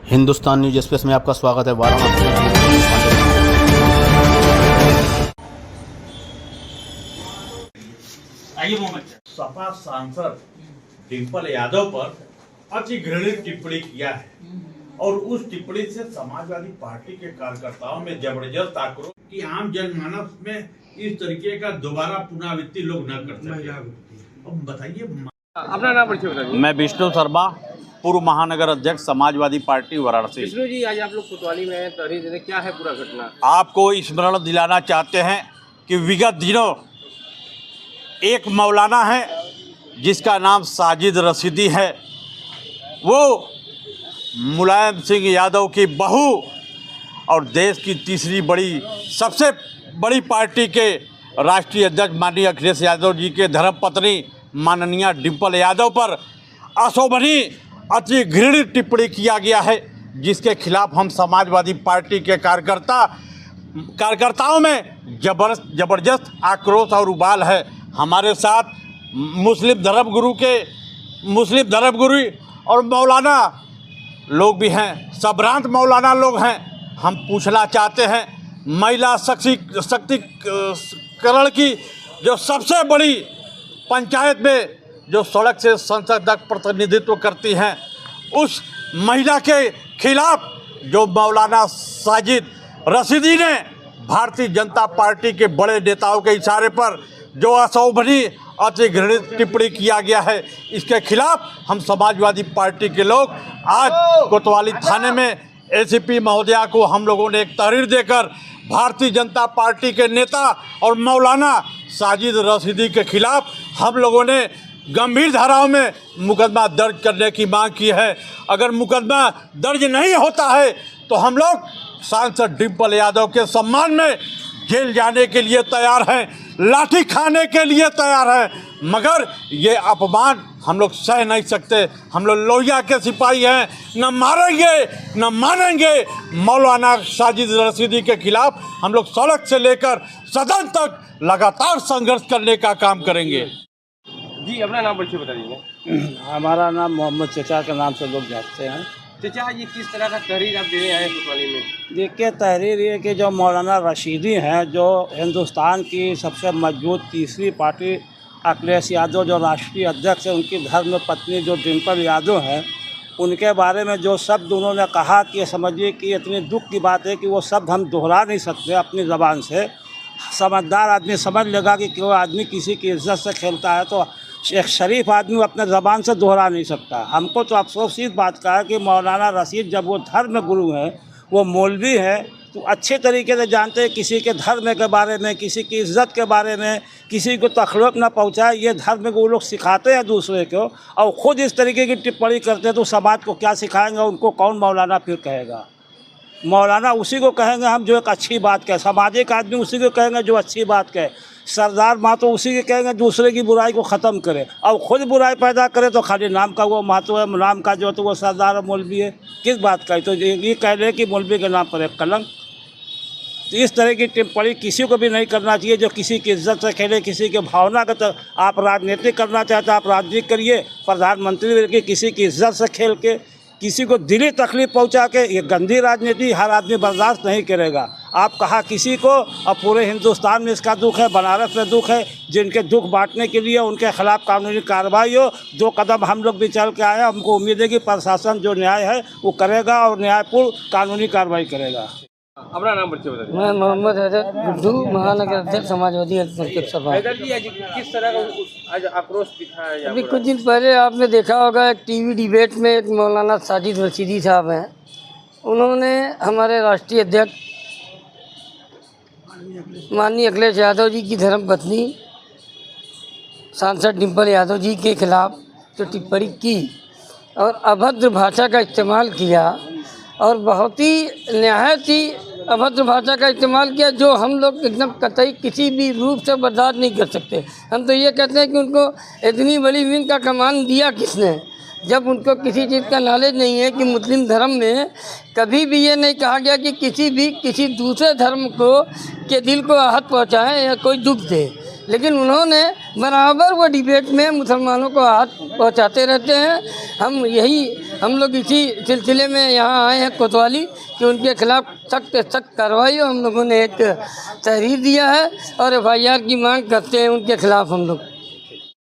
Hindustan news express में आपका स्वागत है। वाराणसी सपा सांसद डिंपल यादव पर अति घृणित टिप्पणी किया है और उस टिप्पणी से समाजवादी पार्टी के कार्यकर्ताओं में जबरदस्त आक्रोश कि आम जनमानस में इस तरीके का दोबारा पुनरावृत्ति लोग न कर सके। अब बताइए, अपना नाम परिचय बताइए। मैं विष्णु शर्मा, पूर्व महानगर अध्यक्ष समाजवादी पार्टी वाराणसी। विष्णु जी, आज आप लोग कोतवाली में हैं, तहरीर देने, क्या है पूरा घटना? आपको स्मरण दिलाना चाहते हैं कि विगत दिनों एक मौलाना है जिसका नाम साजिद रशीदी है। वो मुलायम सिंह यादव की बहू और देश की तीसरी बड़ी सबसे बड़ी पार्टी के राष्ट्रीय अध्यक्ष माननीय अखिलेश यादव जी के धर्मपत्नी माननीय डिंपल यादव पर अशोभनीय अति घृणित टिप्पणी किया गया है, जिसके खिलाफ हम समाजवादी पार्टी के कार्यकर्ताओं में जबरदस्त आक्रोश और उबाल है। हमारे साथ मुस्लिम धर्मगुरु और मौलाना लोग भी हैं, संभ्रांत मौलाना लोग हैं। हम पूछना चाहते हैं, महिला सशक्तिकरण की जो सबसे बड़ी पंचायत में जो सड़क से संसद तक प्रतिनिधित्व करती हैं, उस महिला के खिलाफ जो मौलाना साजिद रशीदी ने भारतीय जनता पार्टी के बड़े नेताओं के इशारे पर जो अशोभनीय अति घृणित टिप्पणी किया गया है, इसके खिलाफ हम समाजवादी पार्टी के लोग आज कोतवाली थाने में एसीपी महोदया को हम लोगों ने एक तहरीर देकर भारतीय जनता पार्टी के नेता और मौलाना साजिद रशीदी के खिलाफ हम लोगों ने गंभीर धाराओं में मुकदमा दर्ज करने की मांग की है। अगर मुकदमा दर्ज नहीं होता है तो हम लोग सांसद डिंपल यादव के सम्मान में जेल जाने के लिए तैयार हैं, लाठी खाने के लिए तैयार हैं, मगर ये अपमान हम लोग सह नहीं सकते। हम लोग लोहिया के सिपाही हैं, न मारेंगे न मानेंगे। मौलाना साजिद रशीदी के खिलाफ हम लोग सड़क से लेकर सदन तक लगातार संघर्ष करने का काम करेंगे। जी, अपना नाम परिचय बताइए। हमारा नाम मोहम्मद चचा के नाम से लोग जानते हैं। चचा, ये किस तरह का तहरीर आप देने आए कोतवाली में? देखिए, तहरीर ये कि जो मौलाना रशीदी हैं, जो हिंदुस्तान की सबसे मजबूत तीसरी पार्टी अखिलेश यादव जो राष्ट्रीय अध्यक्ष है, उनकी धर्म पत्नी जो डिंपल यादव हैं, उनके बारे में जो शब्द उन्होंने कहा कि समझिए कि इतनी दुख की बात है कि वो शब्द हम दोहरा नहीं सकते अपनी ज़बान से। समझदार आदमी समझ लेगा कि कोई आदमी किसी की इज्जत से खेलता है तो एक शरीफ आदमी अपने ज़बान से दोहरा नहीं सकता। हमको तो अफसोस इस बात का है कि मौलाना रशीद जब वो धर्म गुरु हैं, वो मौलवी हैं, तो अच्छे तरीके से जानते हैं किसी के धर्म के बारे में, किसी की इज्जत के बारे में, किसी को तकलीफ ना पहुंचाए, ये धर्म को वो लोग सिखाते हैं दूसरे को, और ख़ुद इस तरीके की टिप्पणी करते हैं तो समाज को क्या सिखाएंगे? उनको कौन मौलाना फिर कहेगा? मौलाना उसी को कहेंगे हम जो एक अच्छी बात कहे, सामाजिक आदमी उसी को कहेंगे जो अच्छी बात कहे, सरदार महतो उसी के कहेंगे दूसरे की बुराई को ख़त्म करे, और ख़ुद बुराई पैदा करे तो खाली नाम का वो महतो है, नाम का जो तो वो सरदार और मौलवी है, किस बात का है? तो ये कह रहे कि मौलवी के नाम पर एक कलंक। तो इस तरह की टिप्पणी किसी को भी नहीं करना चाहिए जो किसी की इज्जत से खेले, किसी के भावना का। तो आप राजनीति करना चाहते हैं, आप राजनीति करिए, प्रधानमंत्री के किसी की इज्जत से खेल के, किसी को दिली तकलीफ पहुंचा के, ये गंदी राजनीति हर आदमी बर्दाश्त नहीं करेगा। आप कहा किसी को, और पूरे हिंदुस्तान में इसका दुख है, बनारस में दुख है। जिनके दुख बांटने के लिए उनके खिलाफ कानूनी कार्रवाई हो, 2 कदम हम लोग भी चल के आए। हमको उम्मीद है कि प्रशासन जो न्याय है वो करेगा और न्यायपूर्ण कानूनी कार्रवाई करेगा। अपना नाम परिचय बताइए। मैं मोहम्मद हैदर गुड्डू, महानगर अध्यक्ष समाजवादी सभा। हैदर जी, आज किस तरह का आज आक्रोश दिखाया है? अभी कुछ दिन पहले आपने देखा होगा एक टीवी डिबेट में एक मौलाना साजिद रशीदी साहब हैं, उन्होंने हमारे राष्ट्रीय अध्यक्ष माननीय अखिलेश यादव जी की धर्मपत्नी सांसद डिंपल यादव जी के खिलाफ जो टिप्पणी की और अभद्र भाषा का इस्तेमाल किया, और बहुत ही नहायत ही अभद्र भाषा का इस्तेमाल किया, जो हम लोग एकदम कतई किसी भी रूप से बर्दाश्त नहीं कर सकते। हम तो ये कहते हैं कि उनको इतनी बड़ी विंग का कमान दिया किसने, जब उनको किसी चीज़ का नॉलेज नहीं है कि मुस्लिम धर्म में कभी भी ये नहीं कहा गया कि किसी दूसरे धर्म को के दिल को आहत पहुँचाए या कोई दुख दे। लेकिन उन्होंने बराबर वो डिबेट में मुसलमानों को हाथ पहुंचाते रहते हैं। हम लोग इसी सिलसिले में यहाँ आए हैं कोतवाली कि उनके खिलाफ सख्त से सख्त कार्रवाई हो। हम लोगों ने एक तहरीर दिया है और FIR की मांग करते हैं उनके खिलाफ हम लोग।